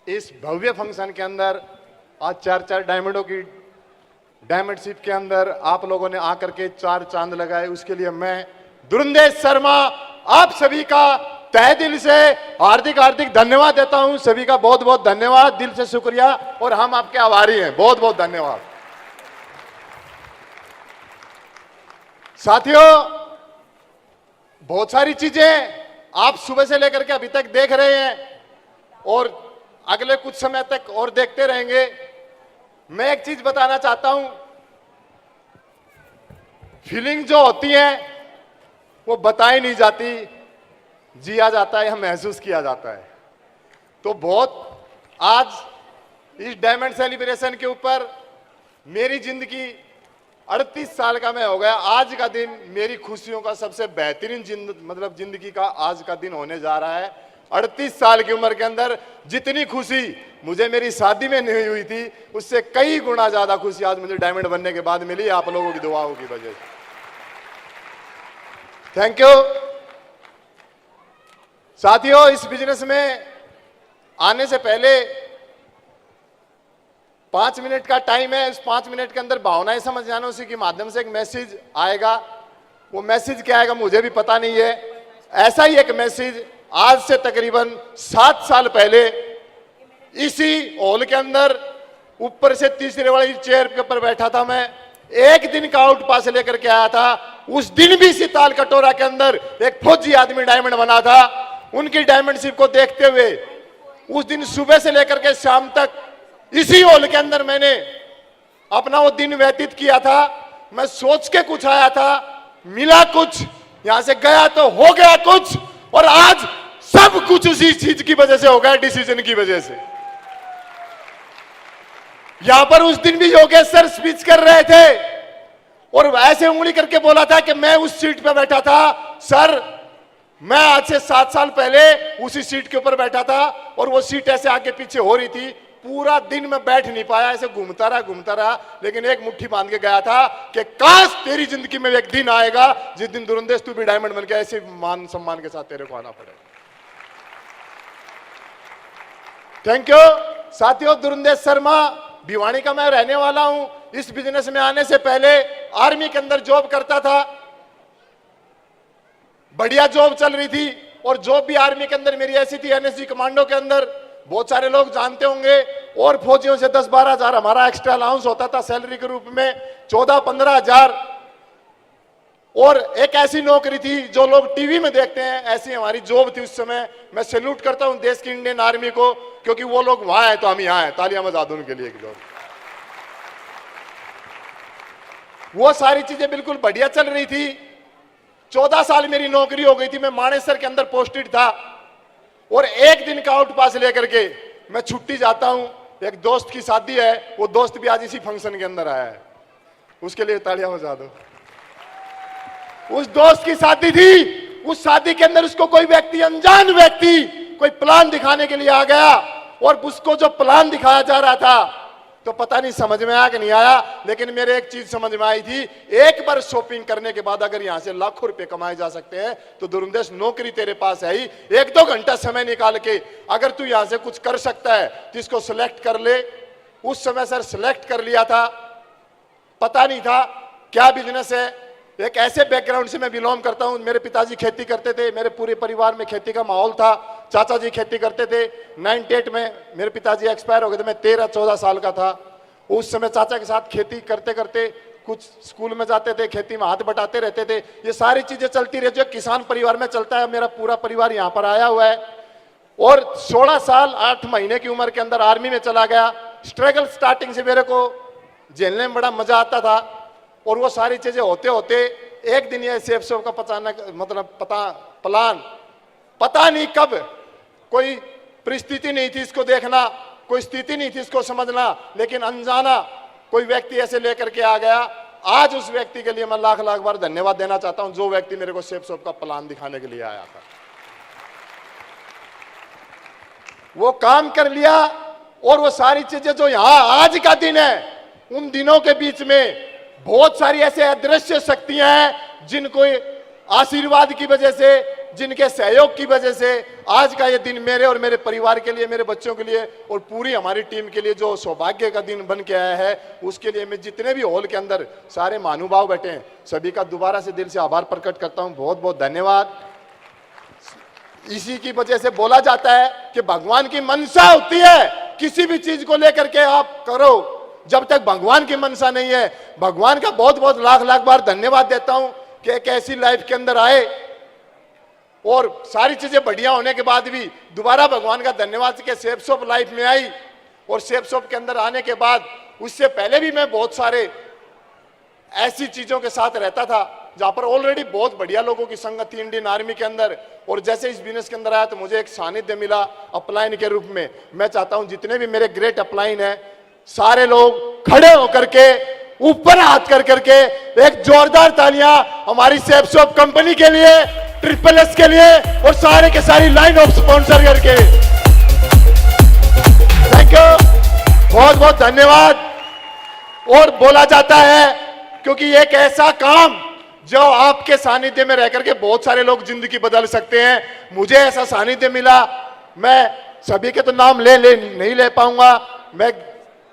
इस भव्य फंक्शन के अंदर आज 4-4 डायमंडों की डायमंडशिप के अंदर आप लोगों ने आकर के 4 चांद लगाए, उसके लिए मैं दुरुंदेश शर्मा आप सभी का तहे दिल से हार्दिक हार्दिक धन्यवाद देता हूं। सभी का बहुत बहुत धन्यवाद, दिल से शुक्रिया, और हम आपके आभारी हैं। बहुत बहुत धन्यवाद। साथियों, बहुत सारी चीजें आप सुबह से लेकर के अभी तक देख रहे हैं और अगले कुछ समय तक और देखते रहेंगे। मैं एक चीज बताना चाहता हूं, फीलिंग जो होती है वो बताई नहीं जाती, जिया जाता है या महसूस किया जाता है। तो बहुत आज इस डायमंड सेलिब्रेशन के ऊपर मेरी जिंदगी 38 साल का मैं हो गया, आज का दिन मेरी खुशियों का सबसे बेहतरीन जिंदगी का आज का दिन होने जा रहा है। 38 साल की उम्र के अंदर जितनी खुशी मुझे मेरी शादी में नहीं हुई थी, उससे कई गुना ज्यादा खुशी आज मुझे डायमंड बनने के बाद मिली, आप लोगों की दुआओं की वजह से। Thank you. साथियों, इस बिजनेस में आने से पहले 5 मिनट का टाइम है। इस 5 मिनट के अंदर भावनाएं समझ जाना, उसी के माध्यम से एक मैसेज आएगा। वो मैसेज क्या आएगा मुझे भी पता नहीं है। ऐसा ही एक मैसेज आज से तकरीबन 7 साल पहले इसी हॉल के अंदर ऊपर से तीसरे वाली चेयर के ऊपर बैठा था मैं, एक दिन का आउट पास लेकर के आया था। उस दिन भी इसी ताल कटोरा के अंदर एक फौजी आदमी डायमंड बना था। उनकी डायमंडशिप को देखते हुए उस दिन सुबह से लेकर के शाम तक इसी हॉल के अंदर मैंने अपना वो दिन व्यतीत किया था। मैं सोच के कुछ आया था, मिला कुछ, यहां से गया तो हो गया कुछ, और आज सब कुछ उसी चीज की वजह से हो गया, डिसीजन की वजह से। यहां पर उस दिन भी योगेश सर स्पीच कर रहे थे और ऐसे उंगली करके बोला था कि मैं उस सीट पे बैठा था। सर, मैं आज से 7 साल पहले उसी सीट के ऊपर बैठा था और वो सीट ऐसे आगे पीछे हो रही थी। पूरा दिन मैं बैठ नहीं पाया, ऐसे घूमता रहा, लेकिन एक मुट्ठी बांध के गया था कि काश तेरी जिंदगी में एक दिन आएगा जिस दिन दुरुंदेश तू भी डायमंड बन के ऐसे मान सम्मान के साथ तेरे को आना पड़ेगा। Thank you. साथियों, दुरुंदेश शर्मा भिवानी का मैं रहने वाला हूं। इस बिजनेस में आने से पहले आर्मी के अंदर जॉब करता था, बढ़िया जॉब चल रही थी। और जॉब भी आर्मी के अंदर मेरी ऐसी थी, एनएसजी कमांडो के अंदर, बहुत सारे लोग जानते होंगे, और फौजियों से 10-12 हजार हमारा एक्स्ट्रा अलाउंस होता था सैलरी के रूप में, 14-15 हजार। और एक ऐसी नौकरी थी जो लोग टीवी में देखते हैं, ऐसी हमारी जॉब थी उस समय। मैं सैल्यूट करता हूं देश की इंडियन आर्मी को, क्योंकि वो लोग वहां हैं तो हम यहां हैं। तालियां बजा दो उनके लिए। वो सारी चीजें बिल्कुल बढ़िया चल रही थी। 14 साल मेरी नौकरी हो गई थी, मैं मानेसर के अंदर पोस्टेड था, और एक दिन का आउट पास लेकर के मैं छुट्टी जाता हूं। एक दोस्त की शादी है, वो दोस्त भी आज इसी फंक्शन के अंदर आया है, उसके लिए तालियां बजा दो। उस दोस्त की शादी थी, उस शादी के अंदर उसको कोई व्यक्ति, अनजान व्यक्ति, कोई प्लान दिखाने के लिए आ गया, और उसको जो प्लान दिखाया जा रहा था तो पता नहीं समझ में आया कि नहीं आया, लेकिन मेरे एक चीज समझ में आई थी, एक बार शॉपिंग करने के बाद अगर यहां से लाखों रुपए कमाए जा सकते हैं तो दुरुंदेश नौकरी तेरे पास है ही। 1-2 घंटा समय निकाल के अगर तू यहां से कुछ कर सकता है तो इसको सिलेक्ट कर ले। उस समय सर सिलेक्ट कर लिया था, पता नहीं था क्या बिजनेस है। एक ऐसे बैकग्राउंड से मैं बिलोंग करता हूं, मेरे पिताजी खेती करते थे, मेरे पूरे परिवार में खेती का माहौल था, चाचा जी खेती करते थे। 98 में मेरे पिताजी एक्सपायर हो गए थे, मैं 13-14 साल का था। उस समय चाचा के साथ खेती करते करते कुछ स्कूल में जाते थे, खेती में हाथ बटाते रहते थे। ये सारी चीजें चलती रही जो किसान परिवार में चलता है। मेरा पूरा परिवार यहाँ पर आया हुआ है, और 16 साल 8 महीने की उम्र के अंदर आर्मी में चला गया। स्ट्रगल स्टार्टिंग से मेरे को झेलने में बड़ा मजा आता था, और वो सारी चीजें होते होते एक दिन ये सेफ का प्लान पता नहीं कब, कोई परिस्थिति नहीं थी इसको देखना, कोई स्थिति नहीं थी इसको समझना, लेकिन अनजाना कोई व्यक्ति ऐसे लेकर के आ गया। आज उस व्यक्ति के लिए मैं लाख लाख बार धन्यवाद देना चाहता हूं, जो व्यक्ति मेरे को सेफ का प्लान दिखाने के लिए आया था। वो काम कर लिया, और वो सारी चीजें जो यहां आज का दिन है, उन दिनों के बीच में बहुत सारी ऐसे अदृश्य शक्तियां हैं जिनको आशीर्वाद की वजह से, जिनके सहयोग की वजह से आज का ये दिन मेरे और मेरे परिवार के लिए, मेरे बच्चों के लिए और पूरी हमारी टीम के लिए जो सौभाग्य का दिन बन के आया है, उसके लिए मैं जितने भी हॉल के अंदर सारे महानुभाव बैठे हैं सभी का दोबारा से दिल से आभार प्रकट करता हूं। बहुत बहुत धन्यवाद। इसी की वजह से बोला जाता है कि भगवान की मनसा होती है, किसी भी चीज को लेकर के आप करो, जब तक भगवान की मनसा नहीं है। भगवान का बहुत बहुत लाख लाख बार धन्यवाद देता हूं कि एक ऐसी लाइफ के अंदर आए और सारी चीजें बढ़िया होने के बाद भी दोबारा भगवान का धन्यवाद के शेप्स ऑफ लाइफ में आई। और शेप्स ऑफ के अंदर आने के बाद उससे पहले भी मैं बहुत सारे ऐसी चीजों के साथ रहता था जहां पर ऑलरेडी बहुत बढ़िया लोगों की संगत थी इंडियन आर्मी के अंदर। और जैसे इस बिजनेस के अंदर आया तो मुझे एक सानिध्य मिला अपलाइन के रूप में। मैं चाहता हूं जितने भी मेरे ग्रेट अपलाइन हैं सारे लोग खड़े होकर के ऊपर हाथ कर करके एक जोरदार तालियां हमारी शेप्स ऑफ कंपनी के लिए, ट्रिपल एस के लिए और सारे के सारी लाइन ऑफ स्पॉन्सर करके। थैंक यू, बहुत बहुत धन्यवाद। और बोला जाता है क्योंकि एक ऐसा काम जो आपके सानिध्य में रह करके बहुत सारे लोग जिंदगी बदल सकते हैं, मुझे ऐसा सानिध्य मिला। मैं सभी के तो नाम नहीं ले पाऊंगा। मैं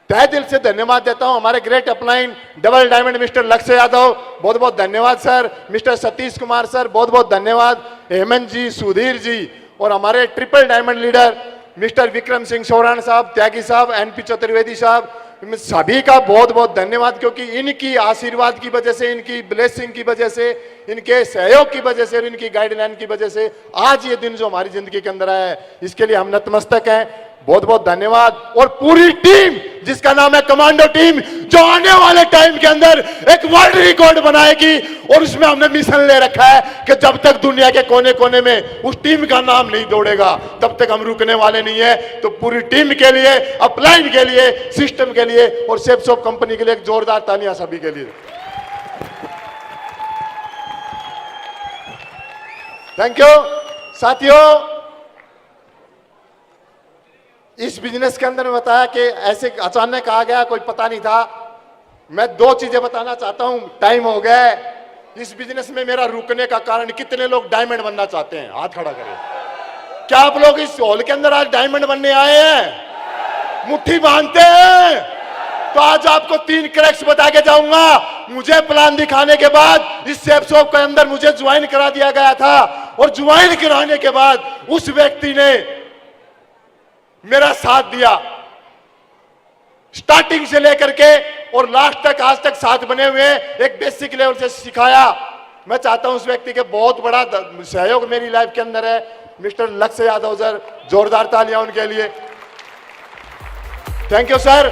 तहे दिल से धन्यवाद देता हूं हमारे great upline double diamond mister Lakshya Yadav, बहुत बहुत धन्यवाद sir. Mister Satish Kumar sir, बहुत बहुत धन्यवाद। हेमंत जी, सुधीर जी और हमारे triple diamond leader mister Vikram Singh Soran sahab, Tyagi साहब, एनपी चतुर्वेदी साहब, सभी का बहुत बहुत धन्यवाद। क्योंकि इनकी आशीर्वाद की वजह से, इनकी ब्लेसिंग की वजह से, इनके सहयोग की वजह से और इनकी गाइडलाइन की वजह से आज ये दिन जो हमारी जिंदगी के अंदर आया है, इसके लिए हम नतमस्तक हैं। बहुत बहुत धन्यवाद। और पूरी टीम जिसका नाम है कमांडो टीम, जो आने वाले टाइम के अंदर एक वर्ल्ड रिकॉर्ड बनाएगी और उसमें हमने मिशन ले रखा है कि जब तक दुनिया के कोने कोने में उस टीम का नाम नहीं दौड़ेगा तब तक हम रुकने वाले नहीं है। तो पूरी टीम के लिए, अपलाइन के लिए, सिस्टम के लिए और शेप्स ऑफ कंपनी के लिए एक जोरदार तालियां सभी के लिए। थैंक यू साथियों। इस बिजनेस के अंदर में बताया कि ऐसे अचानक आ गया, कोई पता नहीं था। मैं दो चीजें बताना चाहता हूं, टाइम हो गया है। इस बिजनेस में मेरा रुकने का कारण, कितने लोग डायमंड बनना चाहते हैं? हाथ खड़ा करें। क्या आप लोग इस हॉल के अंदर आज डायमंड बनने आए हैं? मुट्ठी बांधते हैं? तो आज आपको 3 क्रैक्स बता के जाऊंगा। मुझे प्लान दिखाने के बाद इस शेप्स ऑफ के अंदर मुझे ज्वाइन करा दिया गया था और ज्वाइन कराने के बाद उस व्यक्ति ने मेरा साथ दिया, स्टार्टिंग से लेकर के और लास्ट तक आज तक साथ बने हुए, एक बेसिक लेवल से सिखाया। मैं चाहता हूं उस व्यक्ति के बहुत बड़ा सहयोग मेरी लाइफ के अंदर है। मिस्टर लक्ष्य यादव सर, जोरदार तालियां उनके लिए। Thank you sir.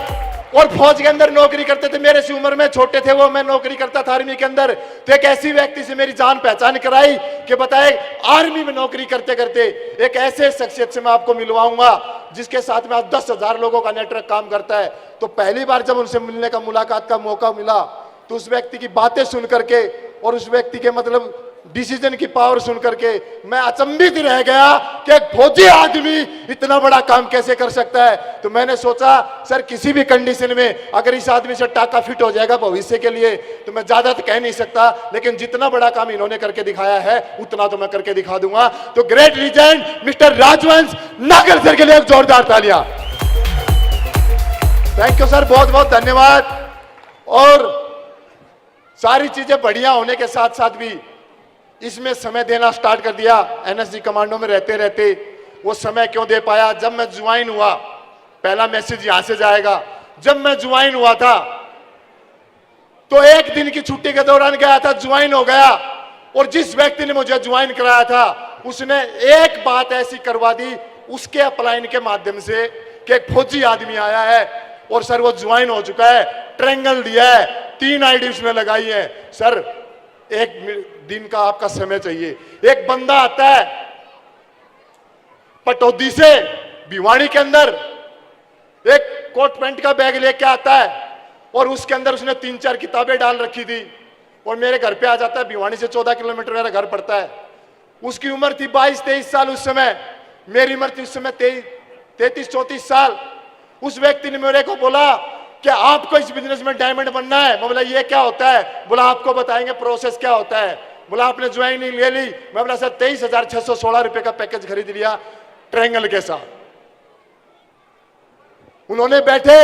और फौज के अंदर नौकरी करते थे, मेरे से उम्र में छोटे थे वो, मैं नौकरी करता था आर्मी के अंदर। तो एक ऐसी व्यक्ति से मेरी जान पहचान कराई कि बताए आर्मी में नौकरी करते करते एक ऐसे शख्सियत से मैं आपको मिलवाऊंगा जिसके साथ में आज 10,000 लोगों का नेटवर्क काम करता है। तो पहली बार जब उनसे मिलने का, मुलाकात का मौका मिला तो उस व्यक्ति की बातें सुन करके और उस व्यक्ति के मतलब डिसीजन की पावर सुन करके मैं अचंभित रह गया कि एक फौजी आदमी इतना बड़ा काम कैसे कर सकता है। तो मैंने सोचा सर किसी भी कंडीशन में अगर इस आदमी से टाका फिट हो जाएगा भविष्य के लिए तो मैं ज्यादा तो कह नहीं सकता, लेकिन जितना बड़ा काम इन्होंने करके दिखाया है उतना तो मैं करके दिखा दूंगा। तो ग्रेट लीजेंड मिस्टर राजवंश नागर सर के लिए एक जोरदार तालियां। थैंक यू सर, बहुत बहुत धन्यवाद। और सारी चीजें बढ़िया होने के साथ साथ भी इसमें समय देना स्टार्ट कर दिया। एनएसजी कमांडो में रहते रहते वो समय क्यों दे पाया? जब मैं ज्वाइन हुआ, पहला मैसेज यहां से जाएगा, जब मैं ज्वाइन हुआ था तो एक दिन की छुट्टी के दौरान गया था, ज्वाइन हो गया। और जिस व्यक्ति ने मुझे ज्वाइन कराया था उसने एक बात ऐसी करवा दी उसके अपलाइन के माध्यम से कि एक फौजी आदमी आया है और सर वो ज्वाइन हो चुका है, ट्रायंगल दिया है, 3 आईडी उसने लगाई है। सर एक दिन का आपका समय चाहिए। एक बंदा आता है पटौदी से भिवाड़ी के अंदर, एक कोट पैंट का बैग लेके आता है और उसके अंदर उसने 3-4 किताबें डाल रखी थी और मेरे घर पे आ जाता है। भिवाड़ी से 14 किलोमीटर मेरा घर पड़ता है। उसकी उम्र थी 22-23 साल उस समय, मेरी उम्र थी उस समय 33-34 साल। उस व्यक्ति ने मेरे को बोला कि आपको इस बिजनेस में डायमंड बनना है। मैं बोला ये क्या होता है? बोला आपको बताएंगे प्रोसेस क्या होता है। बोला आपने ज्वाइनिंग ले ली? मैं बोला सर 23,616 रुपए का पैकेज खरीद लिया ट्रायंगल के साथ। उन्होंने बैठे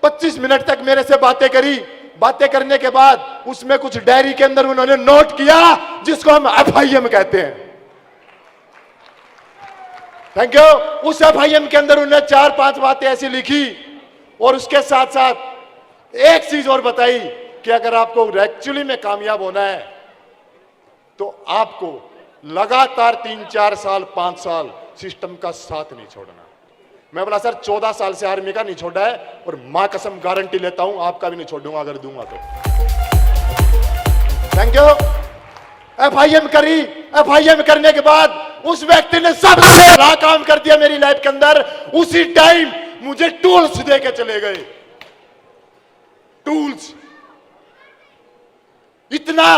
25 मिनट तक मेरे से बातें करी। बातें करने के बाद उसमें कुछ डायरी के अंदर उन्होंने नोट किया जिसको हम FIM कहते हैं। Thank you. उस FIM के अंदर उन्होंने 4-5 बातें ऐसी लिखी और उसके साथ साथ एक चीज और बताई कि अगर आपको एक्चुअली में कामयाब होना है तो आपको लगातार 3-4 साल 5 साल सिस्टम का साथ नहीं छोड़ना। मैं बोला सर 14 साल से आर्मी का नहीं छोड़ा है और मां कसम गारंटी लेता हूं आपका भी नहीं छोड़ूंगा अगर दूंगा तो। Thank you. FIM करी। FIM करने के बाद उस व्यक्ति ने सबसे बड़ा काम कर दिया मेरी लाइफ के अंदर। उसी टाइम मुझे टूल्स दे के चले गए। टूल्स इतना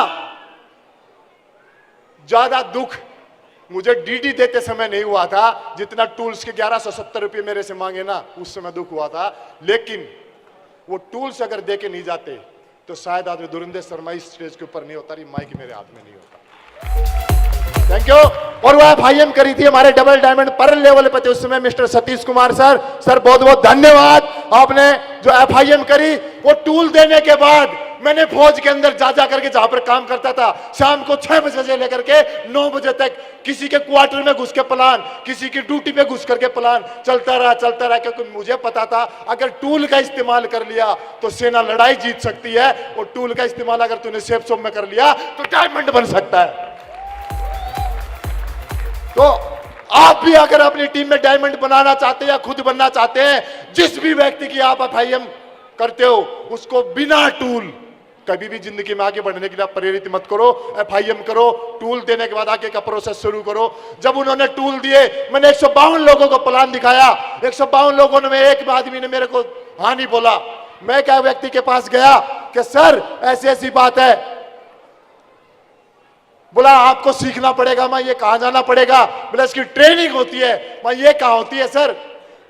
ज्यादा दुख मुझे DD देते समय नहीं हुआ था जितना टूल्स के 1170 रुपये मेरे से मांगे ना उस समय दुख हुआ था। लेकिन वो टूल्स अगर दे के नहीं जाते तो शायद आज दुरिंदर शर्मा इस स्टेज के ऊपर नहीं होता, माइक मेरे हाथ में नहीं होता। Thank you. और वो FIM करी थी हमारे डबल डायमंड पर लेवल पे थे उस समय mister Satish Kumar sir. Sir बहुत बहुत धन्यवाद आपने जो FIM करी। वो टूल देने के बाद मैंने फौज के अंदर जा करके जहां पर काम करता था शाम को 6 बजे से लेकर के 9 बजे तक किसी के क्वार्टर में घुस के प्लान, किसी की ड्यूटी पे घुस करके प्लान चलता रहा क्योंकि मुझे पता था अगर टूल का इस्तेमाल कर लिया तो सेना लड़ाई जीत सकती है और टूल का इस्तेमाल अगर तूने सेफ जोन में कर लिया तो डायमंड बन सकता है। तो आप भी अगर अपनी टीम में डायमंड बनाना चाहते हैं या खुद बनना चाहते हैं, जिस भी व्यक्ति की आप FIM करते हो उसको बिना टूल कभी भी जिंदगी में आगे बढ़ने के लिए प्रेरित मत करो। FIM करो। टूल देने के बाद आगे का प्रोसेस शुरू करो। जब उन्होंने टूल दिए मैंने 152 लोगों को प्लान दिखाया। 152 लोगों ने, एक आदमी ने मेरे को हाँ नहीं बोला। मैं क्या व्यक्ति के पास गया कि सर ऐसी ऐसी बात है। बोला आपको सीखना पड़ेगा। मैं ये कहां जाना पड़ेगा? बोला इसकी ट्रेनिंग होती है। मैं ये कहां होती है सर?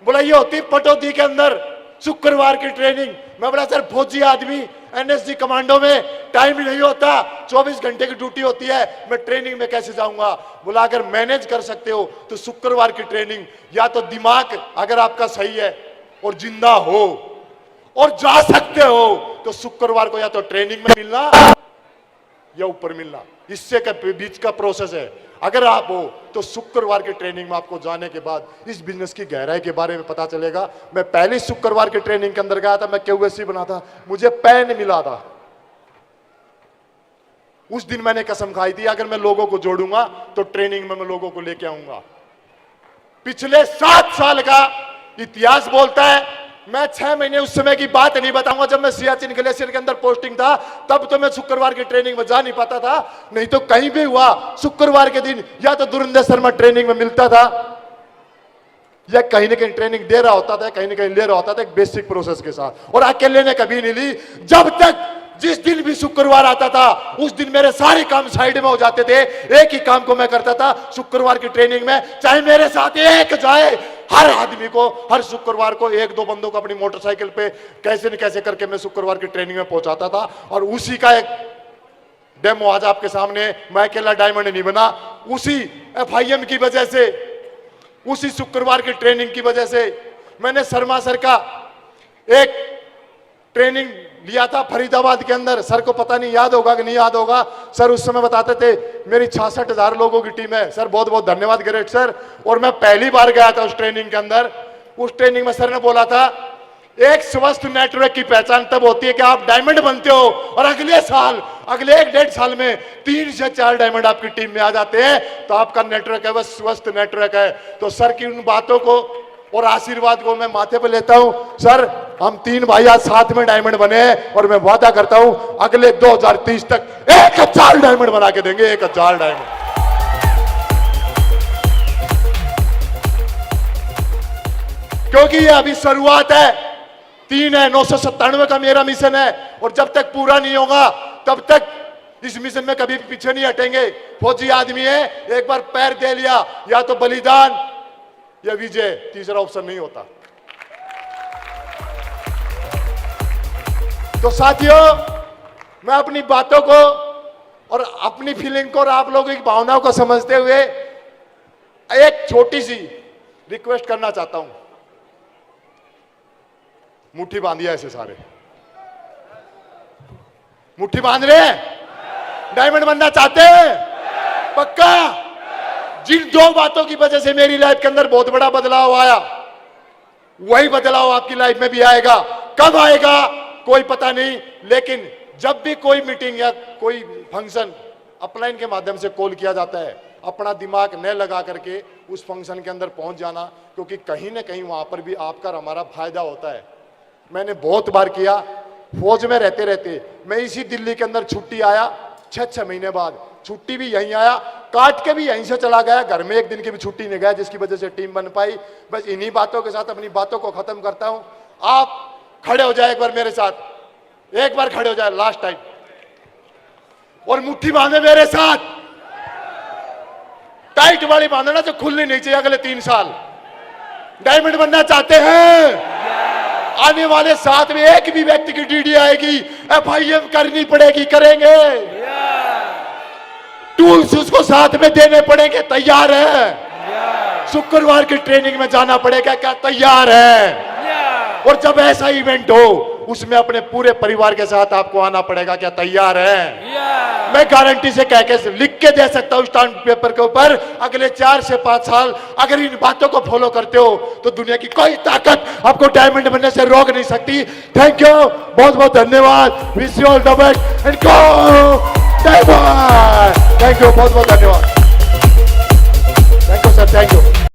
बोला ये होती है पटौदी के अंदर शुक्रवार की ट्रेनिंग। मैं बोला सर फौजी आदमी NSG कमांडो में टाइम ही नहीं होता, 24 घंटे की ड्यूटी होती है, मैं ट्रेनिंग में कैसे जाऊंगा? बोला अगर मैनेज कर सकते हो तो शुक्रवार की ट्रेनिंग, या तो दिमाग अगर आपका सही है और जिंदा हो और जा सकते हो तो शुक्रवार को या तो ट्रेनिंग में मिलना या ऊपर मिलना, इससे के बीच का प्रोसेस है। अगर आप हो तो शुक्रवार की ट्रेनिंग में आपको जाने के बाद इस बिजनेस की गहराई के बारे में पता चलेगा। मैं पहली शुक्रवार की ट्रेनिंग के अंदर गया था, मैं QSC बना था, मुझे पेन मिला था। उस दिन मैंने कसम खाई थी अगर मैं लोगों को जोड़ूंगा तो ट्रेनिंग में मैं लोगों को लेके आऊंगा। पिछले 7 साल का इतिहास बोलता है। मैं 6 महीने उस समय की बात नहीं बताऊंगा जब मैं सियाचिन ग्लेशियर के अंदर पोस्टिंग था, तब तो मैं शुक्रवार की ट्रेनिंग में जा नहीं पाता था। नहीं तो कहीं भी हुआ शुक्रवार के दिन या तो दुरिंदर शर्मा ट्रेनिंग में मिलता था या कहीं ना कहीं ट्रेनिंग दे रहा होता था, कहीं ना कहीं ले रहा होता था एक बेसिक प्रोसेस के साथ। और अकेले ने कभी नहीं ली। जब तक जिस दिन भी शुक्रवार आता था उस दिन मेरे सारे काम साइड में हो जाते थे। एक ही काम को मैं करता था शुक्रवार की ट्रेनिंग में, चाहे मेरे साथ एक जाए, हर आदमी को हर शुक्रवार को 1-2 बंदों को अपनी मोटरसाइकिल पे कैसे न कैसे करके मैं शुक्रवार की ट्रेनिंग में पहुंचाता था। और उसी का एक डेमो आज आपके सामने। मैं अकेला डायमंड नहीं बना, उसी FIM की वजह से, उसी शुक्रवार की ट्रेनिंग की वजह से मैंने शर्मा सर का एक ट्रेनिंग लिया था फरीदाबाद के अंदर। सर को पता नहीं याद होगा कि नहीं याद होगा। सर उस समय बताते थे मेरी 66,000 लोगों की टीम है। सर बहुत बहुत धन्यवाद ग्रेट सर। और मैं पहली बार गया था उस ट्रेनिंग के अंदर। उस ट्रेनिंग में सर ने बोला था एक स्वस्थ नेटवर्क की पहचान तब होती है कि आप डायमंड बनते हो और अगले साल, अगले 1-1.5 साल में 3 से 4 डायमंड आपकी टीम में आ जाते हैं तो आपका नेटवर्क है वह स्वस्थ नेटवर्क है। तो सर की उन बातों को और आशीर्वाद को मैं माथे पे लेता हूं। सर हम 3 भाई आज साथ में डायमंड बने हैं और मैं वादा करता हूं अगले 2030 तक 1000 डायमंड बना के देंगे। 1000 डायमंड। क्योंकि ये अभी शुरुआत है। 3 है, 997 का मेरा मिशन है और जब तक पूरा नहीं होगा तब तक इस मिशन में कभी पीछे नहीं हटेंगे। फौजी आदमी है, एक बार पैर दे लिया या तो बलिदान या विजय, तीसरा ऑप्शन नहीं होता। तो साथियों मैं अपनी बातों को और अपनी फीलिंग को और आप लोगों की भावनाओं को समझते हुए एक छोटी सी रिक्वेस्ट करना चाहता हूं। मुट्ठी बांधिया ऐसे सारे मुट्ठी बांध रहे हैं, डायमंड बनना चाहते हैं पक्का। जिन दो बातों की वजह से मेरी लाइफ के अंदर बहुत बड़ा बदलाव आया, वही बदलाव आपकी लाइफ में भी आएगा। कब आएगा कोई पता नहीं, लेकिन जब भी कोई मीटिंग या कोई फंक्शन अपलाइन के माध्यम से कॉल किया जाता है, अपना दिमाग न लगा करके उस फंक्शन के अंदर पहुंच जाना, क्योंकि कहीं ना कहीं वहां पर भी आपका और हमारा फायदा होता है। मैंने बहुत बार किया, फौज में रहते रहते मैं इसी दिल्ली के अंदर छुट्टी आया, 6 महीने बाद छुट्टी भी यहीं आया, काट के भी यहीं से चला गया, घर में एक दिन की भी छुट्टी नहीं गया, जिसकी वजह से टीम बन पाई। बस इन्हीं बातों के साथ अपनी बातों को खत्म करता हूं। आप खड़े हो जाए एक बार मेरे साथ, एक बार खड़े हो जाए लास्ट टाइम, और मुट्ठी बांधे मेरे साथ, टाइट वाली बांधना जो खुलनी नहीं चाहिए। अगले 3 साल डायमंड बनना चाहते हैं, आने वाले 7 में एक भी व्यक्ति की डीडी आएगी, FIM करनी पड़ेगी, करेंगे। टूल्स उसको साथ में देने पड़ेंगे, तैयार है। शुक्रवार की ट्रेनिंग में जाना पड़ेगा, क्या तैयार है? और जब ऐसा इवेंट हो उसमें अपने पूरे परिवार के साथ आपको आना पड़ेगा, क्या तैयार है? मैं गारंटी से कह के लिख के दे सकता हूं स्टाम्प पेपर के ऊपर, अगले 4 से 5 साल अगर इन बातों को फॉलो करते हो तो दुनिया की कोई ताकत आपको डायमंड बनने से रोक नहीं सकती। थैंक यू, बहुत बहुत धन्यवाद। Wish you all the best and go diamond. Thank you, बहुत बहुत धन्यवाद। Thank you sir, thank you.